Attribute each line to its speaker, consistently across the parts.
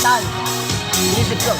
Speaker 1: Tal. Inisip ko.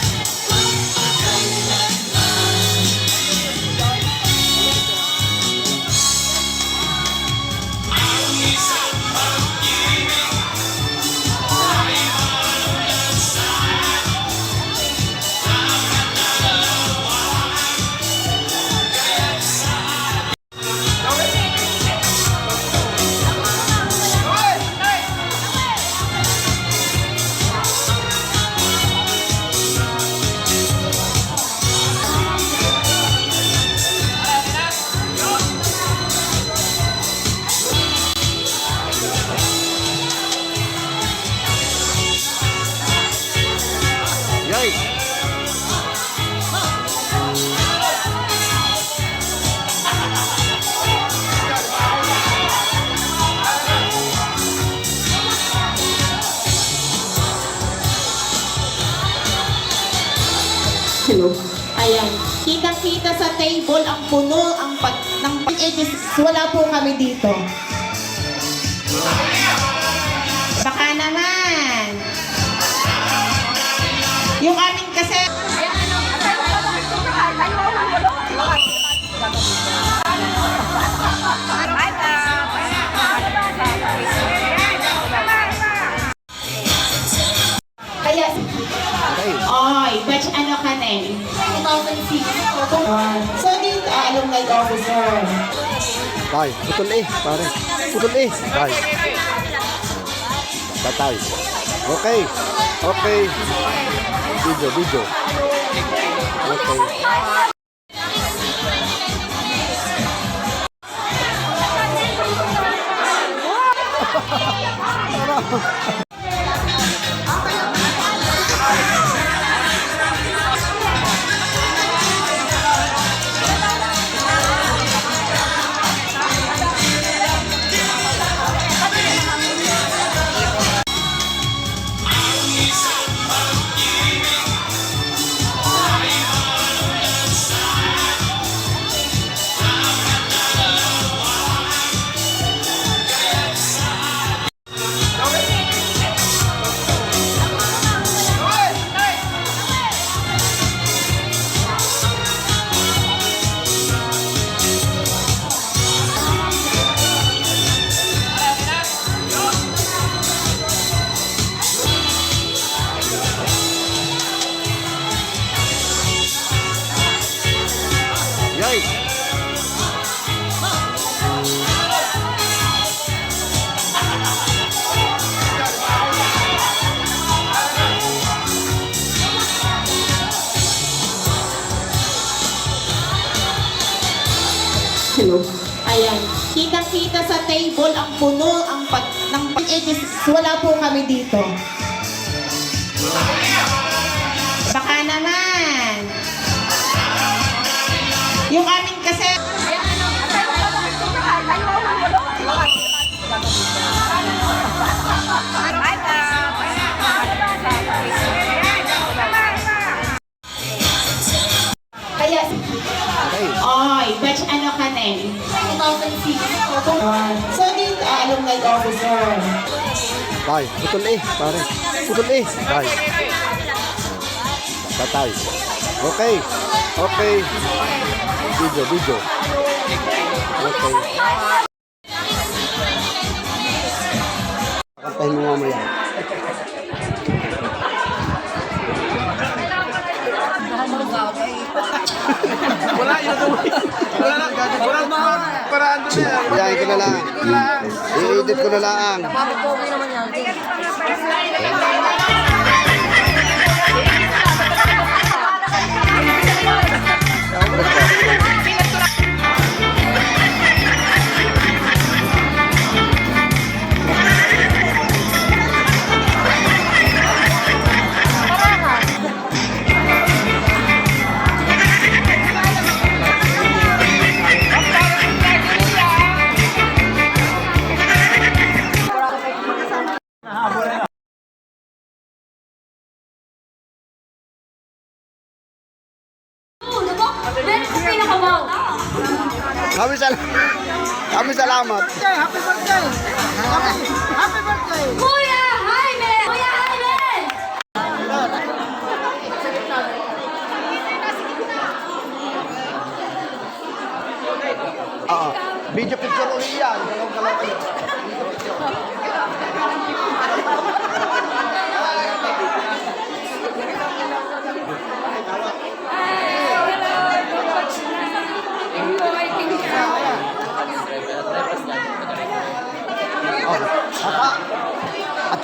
Speaker 2: Hello. Ayan. Kitang-kita sa table ang puno ng wala po kami dito. Baka naman. Yung aming kasi... Kaya... Oy, batch ano ka na eh? 2006. So dito, alumni officer.
Speaker 3: Tay, putol eh, pare. Putol eh. Tay. Tatay. Okay. Okay. Video. Okay.
Speaker 2: Hello. Ayan. Kitang-kita sa table ang puno ng wala po kami dito. Baka naman. Yung aming kasi... Kaya... Oy, batch ano ka na eh? 2006. So dito, alumni officer.
Speaker 3: Tay, putol eh, pare. Putol eh. Tay. Tatay. Okay. Okay. Video. Okay. Kantahin mo mamaya.
Speaker 1: Wala yun ito. Wala na. Paraan doon yan.
Speaker 3: Iyahin ko na lang. I-edit ko na lang.
Speaker 1: Papapogi naman yan.
Speaker 3: Kami salamat.
Speaker 1: Happy birthday! Happy birthday!
Speaker 4: Kuya Jaime! Kuya Jaime!
Speaker 3: Video picture ulit yan. Galaw-galaw kayo.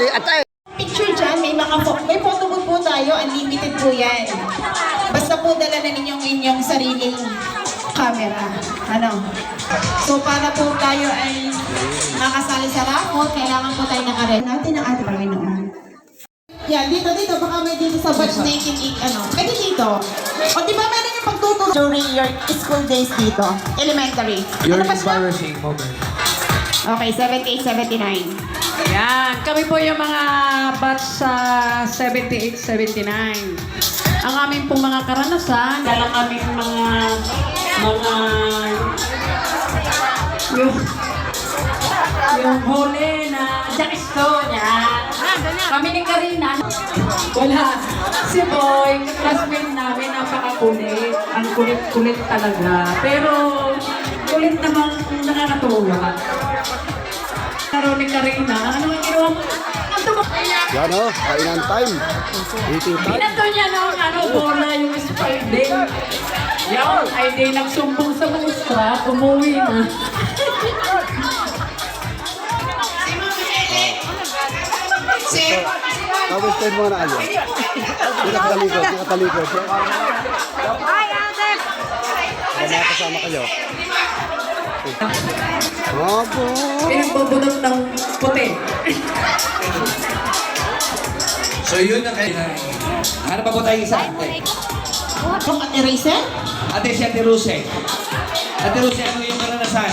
Speaker 3: Ate.
Speaker 2: Picture dyan, may photo booth po tayo, unlimited po yan. Basta po dala na inyong sariling camera. Ano? So para po tayo ay makasali sa raffle, kailangan po tayo nakaread natin ang ating Panginoon. Yan, dito, baka may dito sa batch 19, pwede dito. O di ba meron yung pagtuturo during your school days dito? Elementary.
Speaker 1: Your
Speaker 2: Ano pa siya?
Speaker 1: embarrassing moment.
Speaker 2: Okay, 78, 79.
Speaker 4: Yan, kami po yung mga batch sa 78, 79. Ang aming pong mga karanasan, dala kaming yung huli na Jackson, yan. Kami ni Karina, wala. Si Boy, classmate namin, napakakulit. Ang kulit-kulit talaga. Pero, kulit namang nakakatuwa. Laro ni Karina, ano ang ginawa mo?
Speaker 3: Yan o, kainan time. Eating time.
Speaker 4: Pinato niya ng bola yung spalding. Yan, ay di nagsumbong sa mustra, umuwi na.
Speaker 3: Tapos tayo mga na ayo. Nakatalikod. Mga kasama kayo. Opo.
Speaker 4: Pinagbubunot ng puti.
Speaker 1: So yun na kayo. Ano pa po tayo isa?
Speaker 2: Kung eraser?
Speaker 1: Ate si Ate Ruse. Ate Ruse, ano yung karanasan?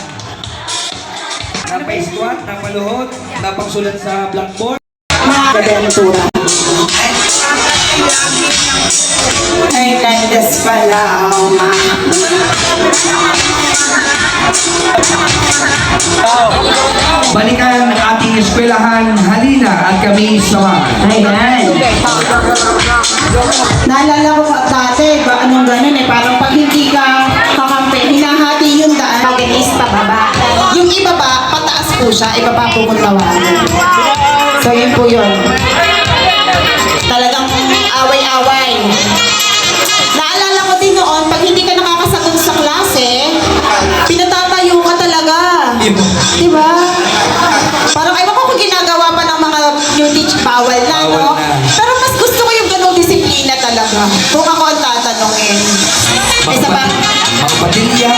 Speaker 1: Napa-squat, napaluhod, napangsulat sa blackboard.
Speaker 2: Kadentura. Ay, landas pala,
Speaker 1: Balikan ang ating eskwelahan, halina at kami samahan.
Speaker 2: Ayan. Naalala ko dati, anong ganun parang pag hindi ka kakampi, hinahati yung daan. Pag is pababa. Yung ibaba, pataas po siya, ibaba po kung tawagan. So yun po yun. Talagang away-away. Naalala ko din noon, pag hindi ka nakakasagot sa klase, pinatatayo ka talaga. Diba? Parang ewan ko kung ginagawa pa ng mga new teach, bawal na, no?
Speaker 1: Bawal na.
Speaker 2: Pero mas gusto ko yung ganong disiplina talaga. Kung ako ang tatanungin. Isa pa?
Speaker 1: Mga patilya.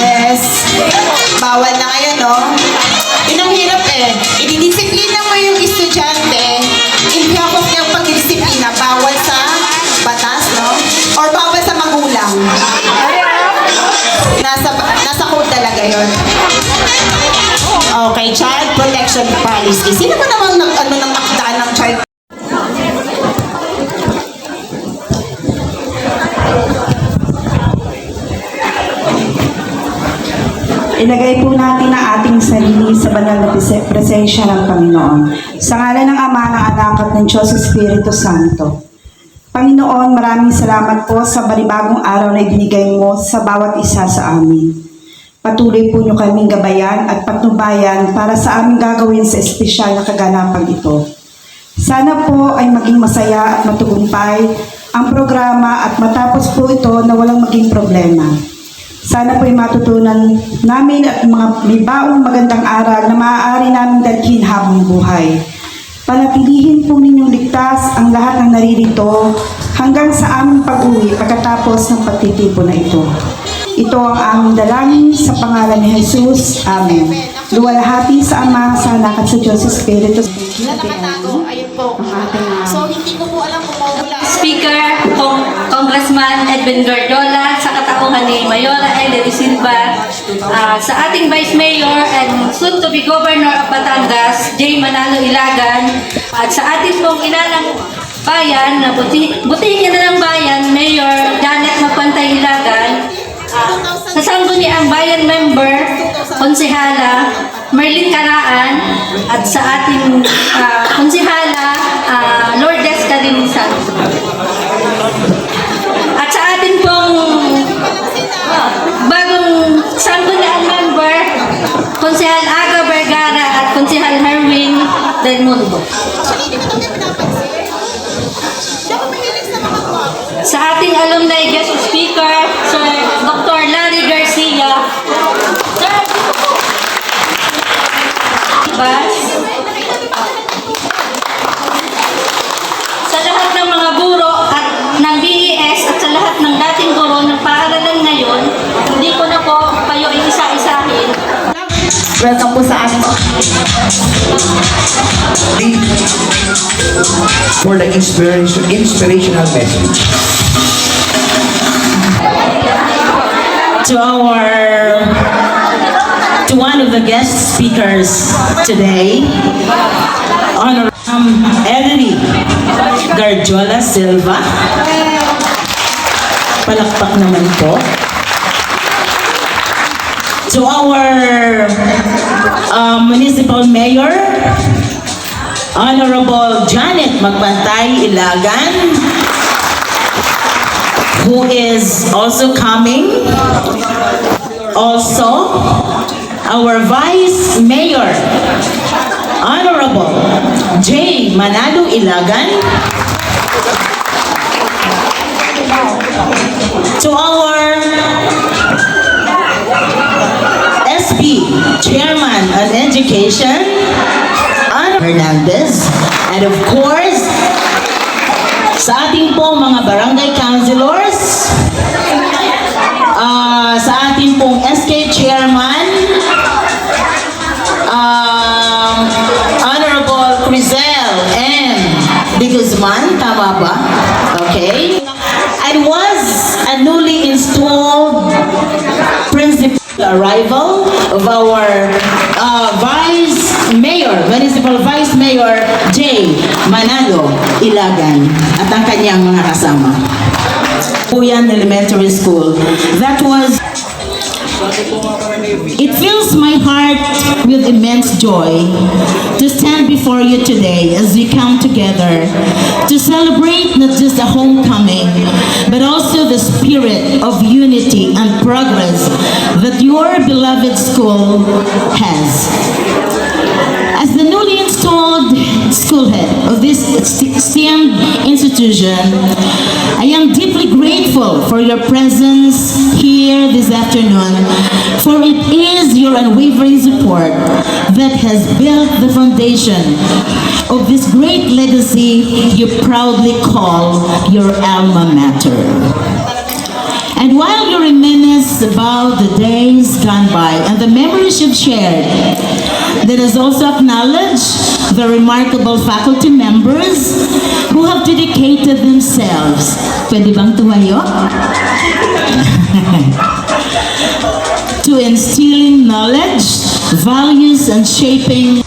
Speaker 2: Yes. Bawal na ngayon, no? Yun ang hirap eh. Ididisiplina mo yung estudyante, in behalf of yung pagdidisiplina, bawal sa batas, no? Or bawal sa magulang. Nasa code talaga yun. Okay, child protection policy. Sino ba namang ng akdaan ng child?
Speaker 5: Ilagay po natin ang ating sarili sa banal na presensya ng Panginoon. Sa ngalan ng Ama, ng Anak at ng Diyos Espiritu Santo. Panginoon, maraming salamat po sa panibagong araw na ibinigay mo sa bawat isa sa amin. Patuloy po niyo kaming gabayan at patnubayan para sa aming gagawin sa espesyal na kaganapang ito. Sana po ay maging masaya at matugumpay ang programa at matapos po ito na walang maging problema. Sana po ay matutunan namin at may baong magandang aral na maaari namin dalhin habang buhay. Panatilihin po ninyong ligtas ang lahat ng naririto hanggang sa aming pag-uwi pagkatapos ng pagtitipon na ito. Ito ang aming dalangin sa pangalan ni Jesus. Amen. Luwalhati sa Ama, sa Anak at sa Diyos Espiritu.
Speaker 2: Na nakatago, ayun po. So, hindi ko po alam kung mawala.
Speaker 6: Speaker, Congressman Edwin Gardola, sa katauhan ni Mayora Ellery Silva, sa ating Vice Mayor and soon to be Governor of Batangas, J. Manalo Ilagan, at sa ating pong inalang bayan, na butihin na ng bayan, Mayor Janet Mapantay Ilagan, sa Sangguniang Bayan Member, Konsehala, Merlin Karaan, at sa ating Konsehala, Lourdes Calinisan. At sa ating pong bagong Sangguniang Del Mundo.
Speaker 2: Actually, hindi ko naman napansin. Siya ko mahilig sa mga gwapo.
Speaker 6: Sa ating alumni guest speaker, Sir Dr. Larry Garcia. Sir, dito po. Bas. Sa lahat ng mga guro at ng BES at sa lahat ng dating guro ng paaralan ngayon, hindi ko na po kayo isa-isahin.
Speaker 2: Welcome po sa amin.
Speaker 7: For the inspirational message.
Speaker 8: To one of the guest speakers today, Honorable Ellery Garjola Silva. Palakpak naman po. To our Municipal Mayor, Honorable Janet Magbantay Ilagan, who is also coming. Also, our Vice Mayor, Honorable J. Manalo Ilagan. To our SB Chairman on Education, Ana Hernandez, and of course, sa ating po mga barangay councilors, sa ating pong SK Chairman, Honorable Crizel M. De Guzman, tama ba? Okay. And was a newly installed principal arrival of our Vice Mayor, Municipal Vice Mayor J. Manalo Ilagan at ang kanyang mga kasama. Puyan Elementary School. That was... It fills my heart with immense joy to stand before you today as we come together to celebrate not just a homecoming, but also the spirit of unity and progress that your beloved school has. As the newly installed school head of this esteemed institution, I am deeply grateful for your presence here this afternoon, for it is your unwavering support that has built the foundation of this great legacy you proudly call your alma mater. And while you reminisce about the days gone by and the memories you've shared, let us also acknowledge the remarkable faculty members who have dedicated themselves. Pwede bang tumayo? To instilling knowledge, values, and shaping.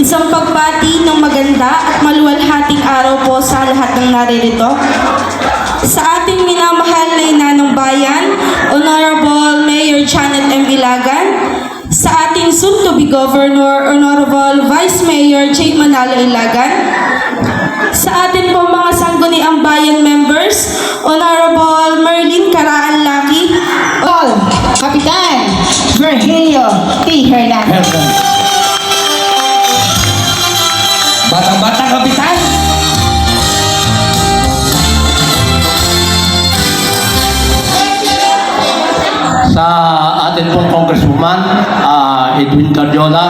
Speaker 9: Isang pagbati ng maganda at maluwalhating araw po sa lahat ng naririto. Sa ating minamahal na ina ng bayan, Honorable Mayor Janet M. Ilagan, sa ating soon-to-be Governor, Honorable Vice Mayor J. Manalo Ilagan, sa ating po mga sangguniang bayan members, Honorable Merlin Caraan Laki,
Speaker 2: Kapitan Virgilio T. Hernandez.
Speaker 7: Batang-batang kapitan!
Speaker 1: Sa atin pong Congresswoman, Edwin Garjola,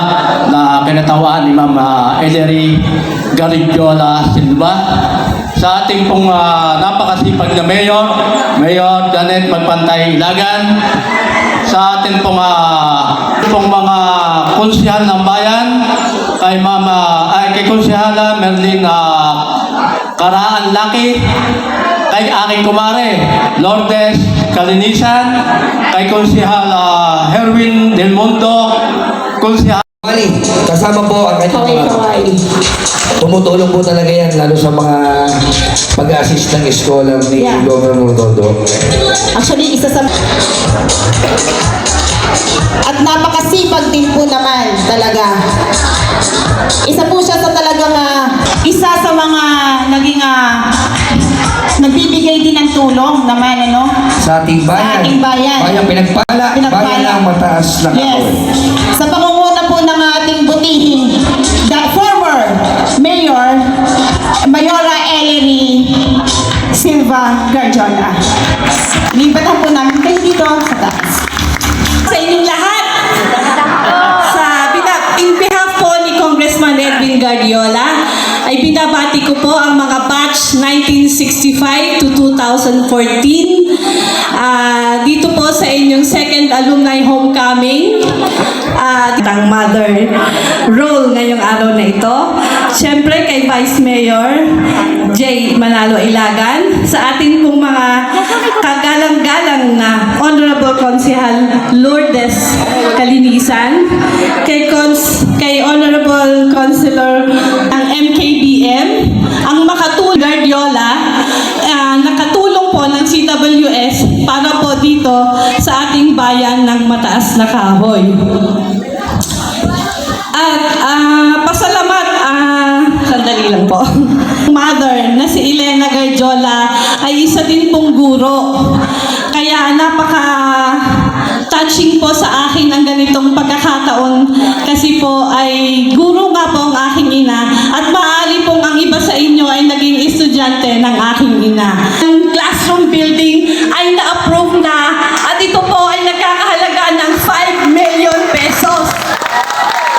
Speaker 1: na kinatawaan ni Ma'am Ellery Garjola Silva. Sa ating pong napakasipag na Mayor Janet Magpantay Ilagan. Sa ating pong mga konsihal ng bayan, kay Konsihala Merlin Caraan Laki, kay aking kumare Lourdes Kalinisan, kay Konsihal Herwin Del Mundo, Konsihal
Speaker 7: Mali, kasama po ang kanyang mga tumutulong po talaga yan, lalo sa mga pag-assist ng scholar ni Governor Todo.
Speaker 2: Actually, isa sa... At napakasipag din po naman talaga. Isa po siya sa talagang isa sa mga naging nagbibigay din ng tulong naman, ano?
Speaker 7: Sa ating bayan.
Speaker 2: Sa ating bayan.
Speaker 7: Bayan pinagpala. Bayan ang mataas na
Speaker 2: Yes. Sa pangunguna po ng ating butihing, the former Silva Garjola. Inibatan po namin kayo dito sa taas.
Speaker 9: Sa inyong lahat, in behalf po ni Congressman Edwin Guardiola, ay binabati ko po ang mga batch 1965 to 2014. Dito po sa inyong second alumni homecoming. Ang mother role ngayong araw na ito. Siyempre kay Vice Mayor J. Manalo Ilagan, sa ating pong mga kagalang-galang na Honorable Consihal Lourdes Kalinisan, kay Honorable Councilor ng MKBM, ang makatulong Guardiola, nakatulong po ng CWS para po dito sa ating bayan ng Mataas na Kahoy. At pasalamat, sandali lang po. Mother na si Elena Guardiola ay isa din pong guro. Kaya napaka-touching po sa akin ang ganitong pagkakataon kasi po ay guro nga po ang aking ina at maaari pong ang iba sa inyo ay naging estudyante ng aking ina. Ang classroom building ay na-approve na at ito po ay nagkakahalaga ng 5 million pesos.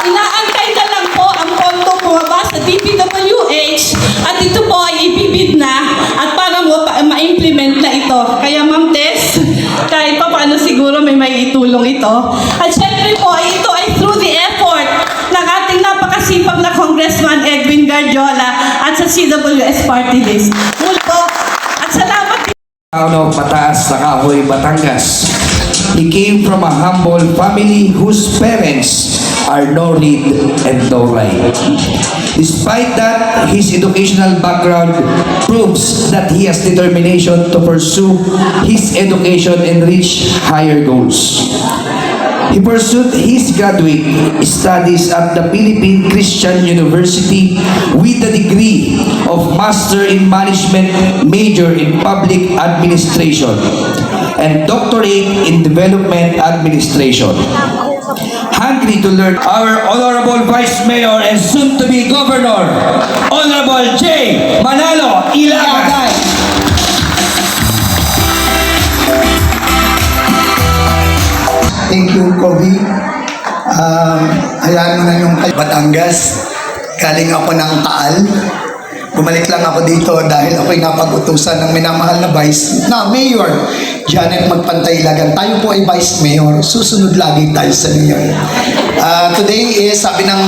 Speaker 9: Inaantay na lang po ang pondo bumaba sa DPWH at ito po ay ibibid na at para mo ma-implement na ito. Kaya Ma'am Tess, kahit pa paano siguro may itulong ito. At syempre po, ito ay through the effort ng ating napakasipag na Congressman Edwin Guardiola at sa CWS Party List. Muli po, at salamat din.
Speaker 7: Mataas na Kahoy, Batangas. He came from a humble family whose parents are no read and no write. Despite that, his educational background proves that he has determination to pursue his education and reach higher goals. He pursued his graduate studies at the Philippine Christian University with a degree of Master in Management, major in Public Administration, and doctorate in Development Administration. Hungry to learn, our Honorable Vice Mayor and soon-to-be Governor, Honorable J. Manalo Ilagan.
Speaker 10: Thank you, Kobe. Hayaan mo na yung Batangas. Galing ako ng Taal. Bumalik lang ako dito dahil ako'y napag-utusan ng minamahal na Mayor Janet Magpantay Ilagan. Tayo po ay Vice Mayor. Susunod lagi tayo sa Mayor. Today is, sabi ng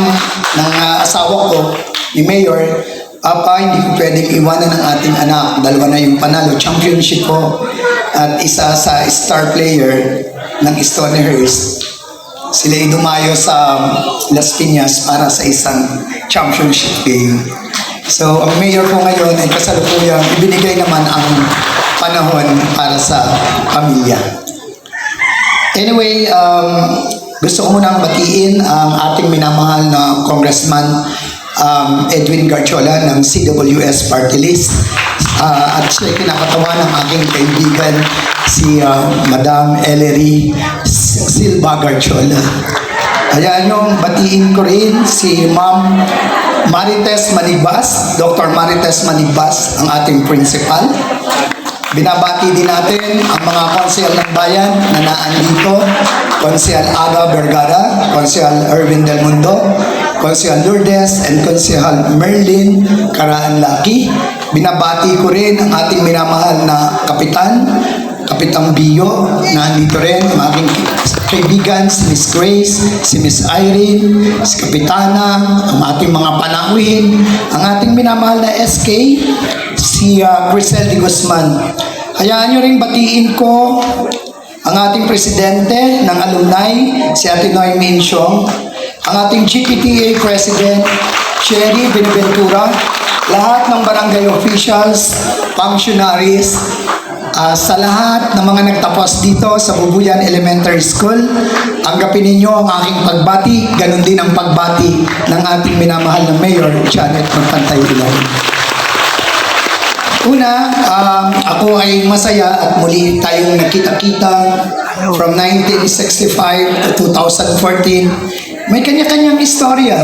Speaker 10: asawa ko, ni Mayor, Papa, hindi ko pwedeng iwanan ng ating anak. Dalawa na yung panalo. Championship ko. At isa sa star player ng Stonehurst. Sila ay dumayo sa Las Piñas para sa isang championship game. So, ang mayor ko ngayon ay kasalukuyang ibinigay naman ang panahon para sa pamilya. Anyway, gusto ko munang batiin ang ating minamahal na Congressman Edwin Guardiola ng CWS Party List. At siya kinakatawa ng aking kaibigan si Madam Ellery Silva Guardiola. Ayan yung batiin ko rin si Ma'am Marites Manibas, Dr. Marites Manibas, ang ating principal. Binabati din natin ang mga konsehal ng bayan na naandito, Konsehal Aga Vergara, Konsehal Erwin Del Mundo, Konsehal Lourdes, and Konsehal Merlin Karaan Laki. Binabati ko rin ang ating minamahal na Kapitan Bio, na andito rin, ang aking kaibigan, si Miss Grace, si Miss Irene, si Kapitana, ang ating mga panauhin, ang ating minamahal na SK, si Crisel de Guzman. Hayaan nyo rin batiin ko ang ating presidente ng alumni, si Ate Noemi Insyong, ang ating GPTA President, Cherry Benaventura, lahat ng barangay officials, functionaries, sa lahat ng mga nagtapos dito sa Bubuyan Elementary School, tanggapin ninyo ang aking pagbati, ganun din ang pagbati ng ating minamahal na Mayor, Janet Magpantay Ilagan. Una, ako ay masaya at muli tayong nakita-kita from 1965 to 2014. May kanya-kanyang istorya.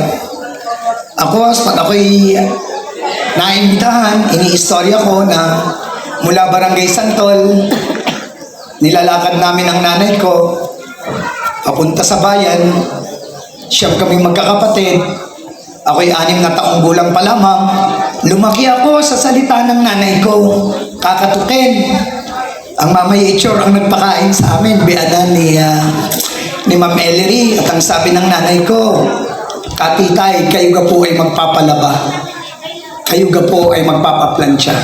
Speaker 10: Ako, pag ako'y naimbitahan, ini-istorya ko na mula Barangay Santol, nilalakad namin ang nanay ko papunta sa bayan. Siyam kami magkakapatid. Ako'y 6 na taong gulang pa lamang. Lumaki ako sa salita ng nanay ko. Kakatukin. Ang Mama Yechor ang nagpakain sa amin. Bianan ni Ma'am Ellery. At ang sabi ng nanay ko, Katitay, kayo ga po ay magpapalaba. Kayo ga po ay magpapaplansya.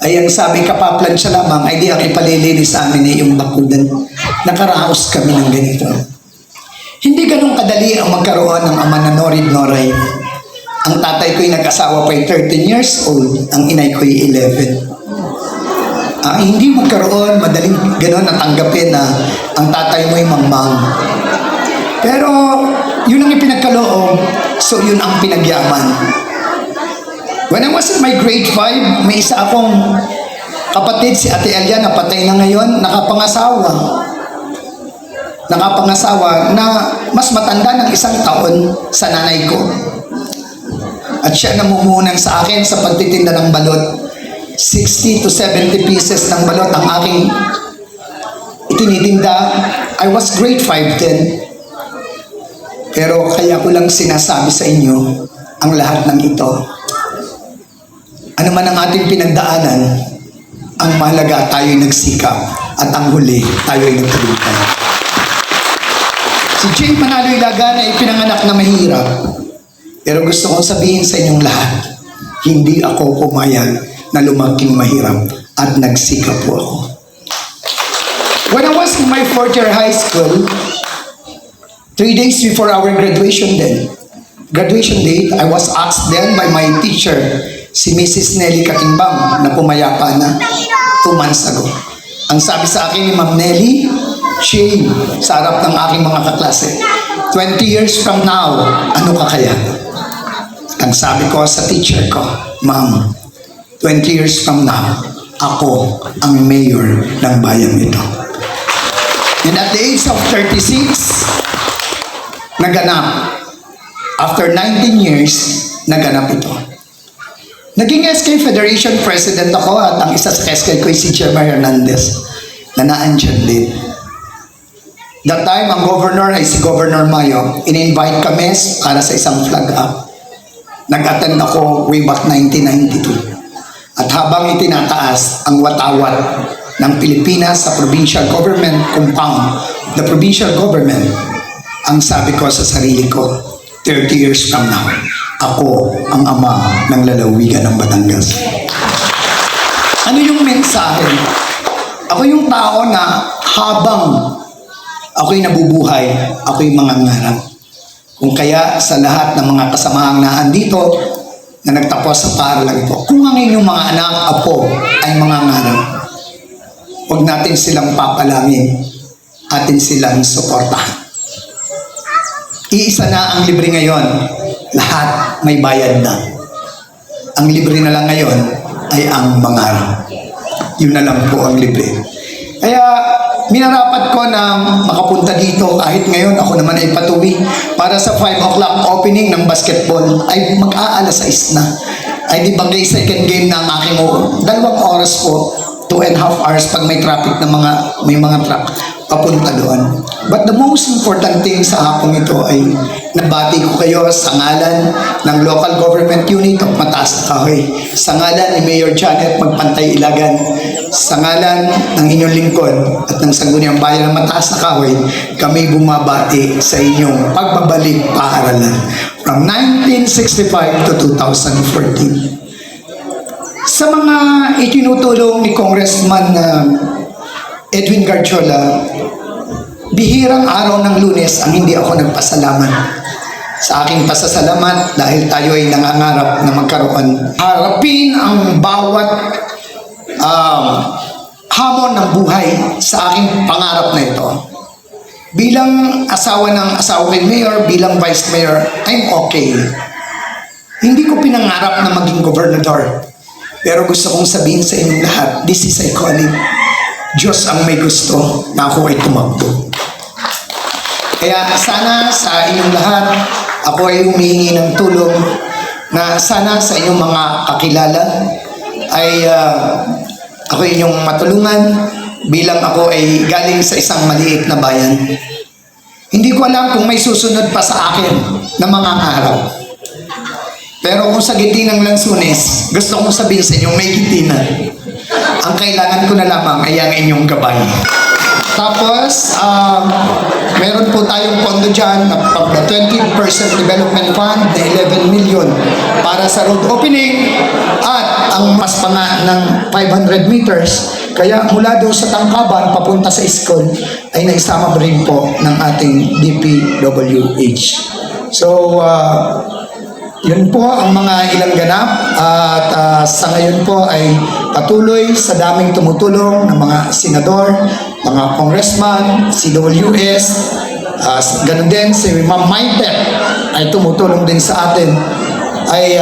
Speaker 10: Ay ang sabi, kapaplansya lamang, ay di ang ipalilinis sa amin ay yung bakudan. Nakaraos kami ng ganito. Hindi ganun kadali ang magkaroon ng ama na norid-noray. Ang tatay ko'y nag-asawa pa'y 13 years old, ang inay ko'y 11. Hindi magkaroon, madaling ganun at tanggapin na ang tatay mo'y mangmang. Pero yun ang ipinagkaloob, so yun ang pinagyaman. When I was in my grade 5, may isa akong kapatid, si Ate Elia, na patay na ngayon, nakapangasawa na mas matanda ng 1 taon sa nanay ko. At siya namumunan sa akin sa pagtitinda ng balot. 60 to 70 pieces ng balot ang aking itinitinda. I was grade 5 then. Pero kaya ko lang sinasabi sa inyo ang lahat ng ito. Ano man ang ating pinagdaanan, ang mahalaga tayo'y nagsikap at ang huli tayo'y nagtagumpay. Si Jay Manalo Ilagan ay pinanganak na mahirap. Pero gusto kong sabihin sa inyong lahat, hindi ako pumayag na lumaking mahirap at nagsikap po ako. When I was in my 4th year high school, 3 days before our graduation date, I was asked then by my teacher, si Mrs. Nelly Katimbang, na pumayapa na 2 months ago. Ang sabi sa akin ni Ma'am Nelly, Shane, sa harap ng aking mga kaklase, 20 years from now, ano ka kaya? Ang sabi ko sa teacher ko, Ma'am, 20 years from now, ako ang mayor ng bayan ito. And at the age of 36, naganap. After 19 years, naganap ito. Naging SK Federation President ako at ang isa sa SK ko ay si Gemma Hernandez na naandyan din. That time, ang governor ay si Governor Mayo. In-invite kami para sa isang flag up. Nag-attend ako way back 1992. At habang itinataas ang watawat ng Pilipinas sa provincial government compound, the provincial government, ang sabi ko sa sarili ko, 30 years from now, ako ang ama ng lalawigan ng Batangas. Ano yung mensahe? Ako yung tao na habang ako'y nabubuhay, ako'y mangangarap. Kung kaya sa lahat ng mga kasamahang naandito na nagtapos sa paaralang ito, kung ang inyong mga anak, apo ay mangangarap, huwag natin silang papalangin, atin silang suportahan. Iisa na ang libre ngayon, lahat may bayad na. Ang libre na lang ngayon ay ang mangarap. Yun na lang po ang libre. Kaya minarapat ko na makapunta dito kahit ngayon ako naman ay patuwi para sa 5 o'clock opening ng basketball ay mag-aalas 6 na. Ay di bagay second game na ang aking 2 oras po, 2.5 hours pag may traffic na may mga truck papunta doon. But the most important thing sa hapong ito ay nabati ko kayo sa ngalan ng local government unit of Mataas na Kahoy, sa ngalan ni Mayor Janet Magpantay Ilagan, sa ngalan ng inyong lingkod at ng Sangguniang Bayan ng Mataas na Kahoy, kami bumabati sa inyong pagbabalik paaralan from 1965 to 2014. Sa mga itinutulong ni Congressman Edwin Garjola, bihirang araw ng Lunes ang hindi ako nagpasalamat. Sa aking pasasalamat dahil tayo ay nangangarap na magkaroon. Harapin ang bawat hamon ng buhay sa aking pangarap na ito. Bilang asawa ng asawa kay Mayor, bilang Vice Mayor, I'm okay. Hindi ko pinangarap na maging gobernador. Pero gusto kong sabihin sa inyong lahat, this is a calling. Diyos ang may gusto na ako ay tumakbo. Kaya sana sa inyong lahat, ako ay humihingi ng tulong na sana sa inyong mga kakilala ay ako inyong matulungan bilang ako ay galing sa isang maliit na bayan. Hindi ko alam kung may susunod pa sa akin na mga araw. Pero kung sa giti ng Lansunes, gusto kong sabihin sa inyo, may giti na. Ang kailangan ko na lamang ay ang inyong gabay. Tapos, meron po tayong pondo dyan na 20% development fund na 11 million para sa road opening at ang mas panga ng 500 meters. Kaya mula doon sa Tangkaban papunta sa school ay naisama rin po ng ating DPWH. So, yun po ang mga ilang ganap at sa ngayon po ay patuloy sa daming tumutulong ng mga senador, mga congressman, CWS, ganun din si Ma'am Maitep ay tumutulong din sa atin. Ay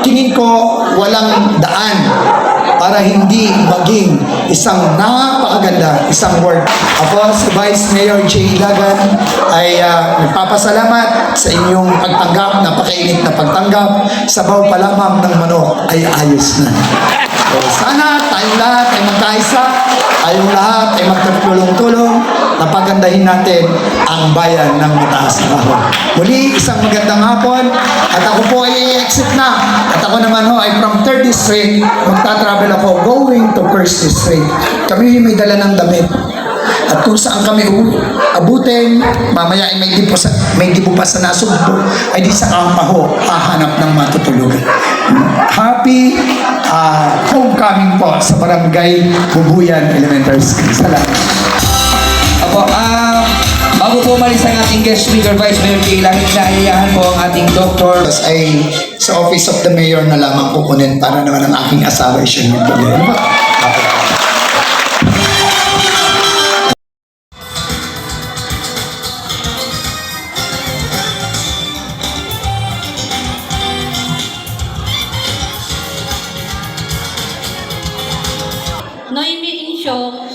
Speaker 10: tingin ko walang daan para hindi maging isang napakaganda, isang word. Ako, si Vice Mayor J. Ilagan ay nagpapasalamat sa inyong pagtanggap, napakainit na pagtanggap. Sabaw pa lamang ng manok ay ayos na. So, sana tayong lahat ay magkaisa, tayong lahat ay magtutulong-tulong na pagandahin natin ang bayan ng Mataas na Kahon. Muli, isang magandang hapon at ako po ay i-exit na. At ako naman ho ay from 3rd District, magta-travel ako going to 1st District. Kami may dala ng damit. At kung saan kami abutin, mamaya ay may dibo pa sa nasugbo, ay di sa kampaho, hahanap ng matutulugan. Happy homecoming po sa Barangay Bubuyan Elementary School. Salamat.
Speaker 7: Apo, bago po umalis ang ating guest speaker, Vice Mayor Kailangan, naiyahan po ang ating doktor.
Speaker 10: Ay sa Office of the Mayor na lamang kukunin para naman ang aking asawa ay siya yung problema.
Speaker 6: Noemi Insyong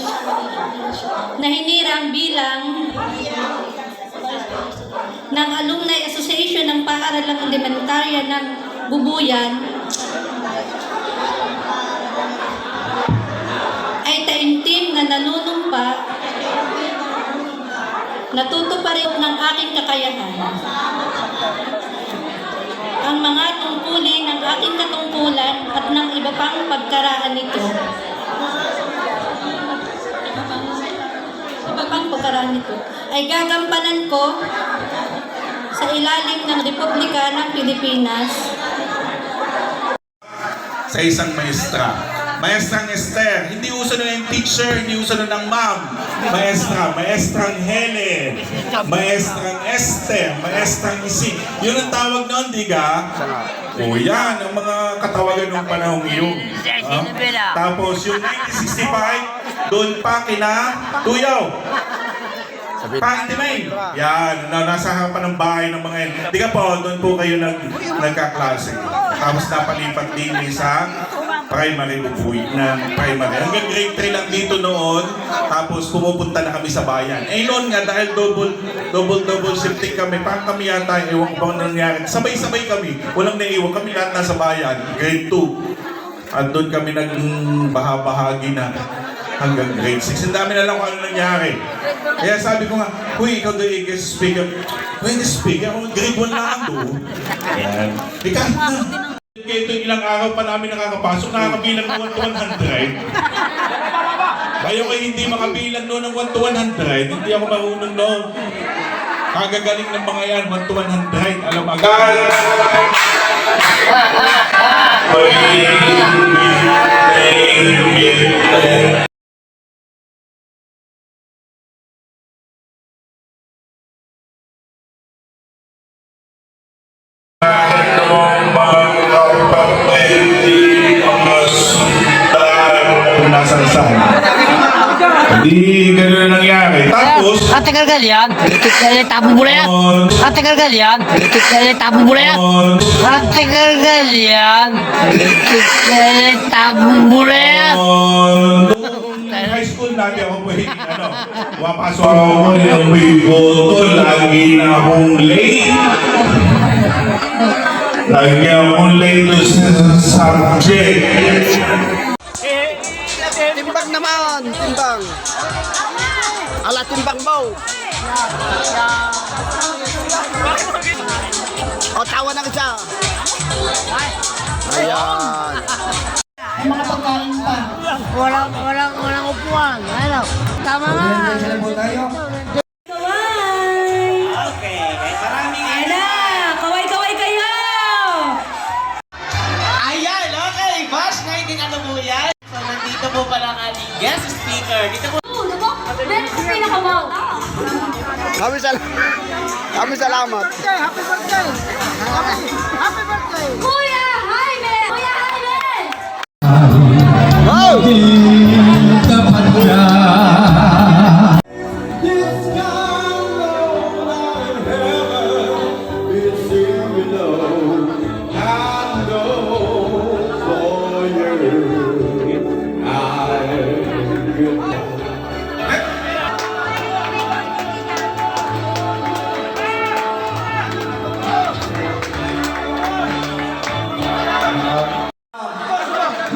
Speaker 6: na hinirang bilang ng Alumni Association ng Paaralang Elementarya ng Bubuyan ay taimtim na nanunumpa, natutuparin ng aking kakayahan. Ang mga tungkulin ng aking katungkulan at ng iba pang pagkaraan nito ay gagampanan ko sa ilalim ng Republika ng Pilipinas
Speaker 1: Sa isang maestra. Maestrang Esther. Hindi uso na yung teacher, hindi uso na ng ma'am. Maestra, maestrang Helen, maestrang Esther, maestrang Isi. Yun ang tawag noon, diga? O yan, ang mga katawagan ng panahong iyon. Tapos yung 1965, doon pa kina Tuyaw. Pantimain. Yan, nasa harapan ng bahay ng mga yan. Di ka po, doon po kayo nagkaklase. Tapos napalipat din sa primary bubuy ng primary. Hanggang grade 3 lang dito noon, tapos pumupunta na kami sa bayan. Eh noon nga, dahil double shifting kami, parang kami yata, ewan ko ba nangyari. Sabay-sabay kami, walang naiwan, kami lahat nasa bayan, grade 2. At doon kami nag-bahagi na hanggang grade 6. Ang dami na lang kung ano nangyari. Kaya sabi ko nga, huy, ikaw doon guest speaker. Huy, guest speaker, ako grade 1 lang doon. Yan. Ikaw na. Kaya ito ilang araw pa namin nakakapasok, nakakabilang ng 1 to 100. Bayo kayo hindi makabilang noon ng 1 to 100, hindi ako marunong noon. Kagagaling ng mga yan, 1 to 100. Alam agad. Hindi ganun nangyari. Tapos,
Speaker 11: Ate Gargalian, tapo mo na yan. Ate Gargalian, tapo mo na yan. Ate Gargalian, tapo mo na yan.
Speaker 1: high school natin ako po hindi wapasok ako ng bigoto, lagi na akong late. Lagi akong late sa subject.
Speaker 3: naman, timbang. Ala, timbang mo. O, tawa na siya. Ayan.
Speaker 2: May mga pagkain pa.
Speaker 11: Walang upuan. Ano? Tama nga.
Speaker 7: Ayan po tayo.
Speaker 9: Ayan na! Kaway-kaway kayo!
Speaker 12: Ayan, okay. Bash 19 ano po yan? So, nandito po pala ang ating guest speaker. Dito po.
Speaker 3: Kami salamat.
Speaker 6: Kuya Jaime! Kuya Jaime!
Speaker 3: Wow!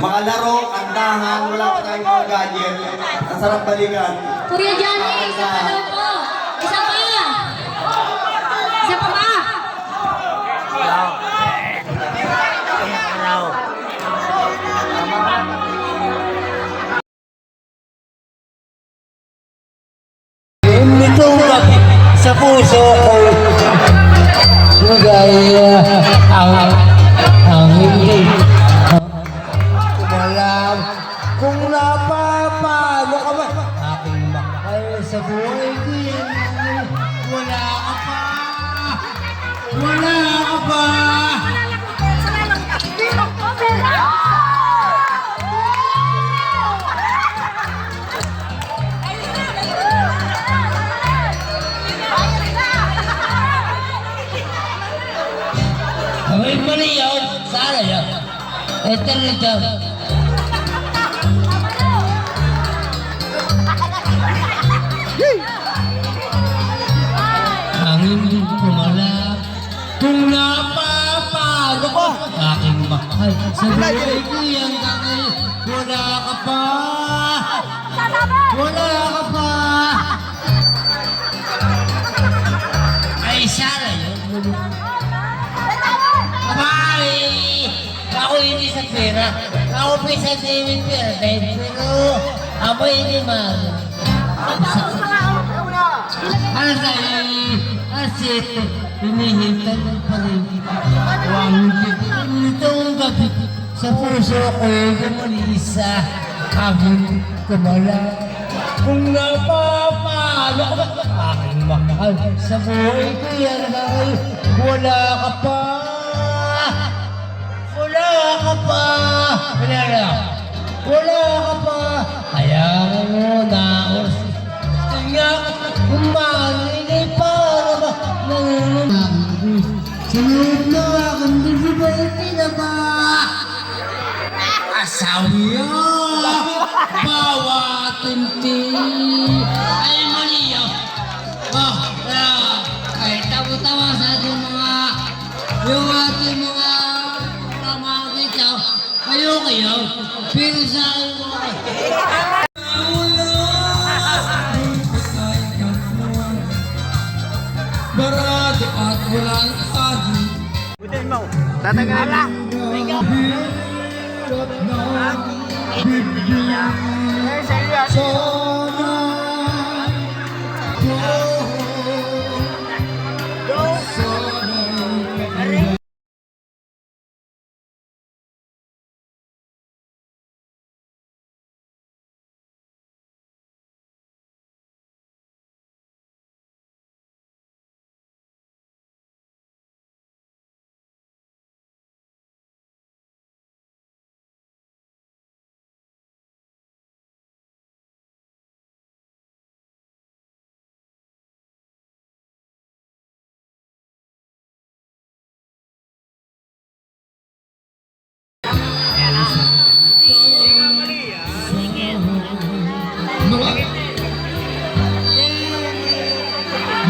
Speaker 10: Mga laro, kantahan, wala pa tayong mga gadget. Ang sarap balikan.
Speaker 6: Kuya Johnny, isa pa daw po. Isa pa. Isa pa ba?
Speaker 11: Itong gabi sa puso ko. Magaya ang hindi. Walang kung napapalo ka ba aking makakay sa buhay ko yan. Wala ka pa. Wala ka pa. Ay, mali yun. Sana yun. Ito nito. Ang hindi kumalap kung napapalo ko aking mahal sa buhay ko yan kakay. Wala ka pa. Wala ka pa. Ay, sana yun. Abay! Ako hindi sa pera. Ako pa sa saving pera. Pero ako hindi man. Ano sa'yo? Kasi hinihintay ng paligid. Itong gabi sa puso ko gumalisa. Aking kumala. Kung napapalo ka ba? Aking mahal sa buhay ko yan kakay. Wala ka pa. Wala ka pa. Wala ka pa. Kaya mo na nga umalinay para ba nangungunan sunod na aking bibigay pinaba asawiya bawatinti ay maliyaw kahit tawa-tawa sa ating mga yung ating mga pamagita kayo pero sa akin mga barado at walang agi.
Speaker 3: Butin mo. Tatanggalin lang.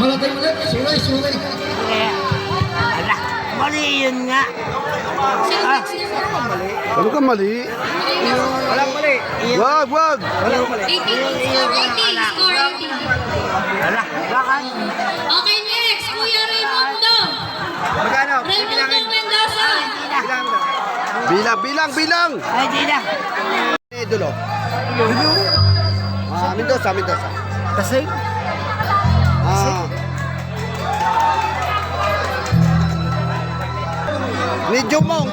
Speaker 11: Malatay mo na, sulay.
Speaker 12: Mali yun nga.
Speaker 3: Ano ka mali?
Speaker 12: Walang mali.
Speaker 3: Wag, wag!
Speaker 6: 18. Score 18. Okay, next. Kuya Raimundo.
Speaker 12: Magkano?
Speaker 6: Raimundo Mendoza.
Speaker 3: Bilang! Ay, di na. Idolo. Mendoza.
Speaker 12: Kasi?
Speaker 3: Ni Jumong.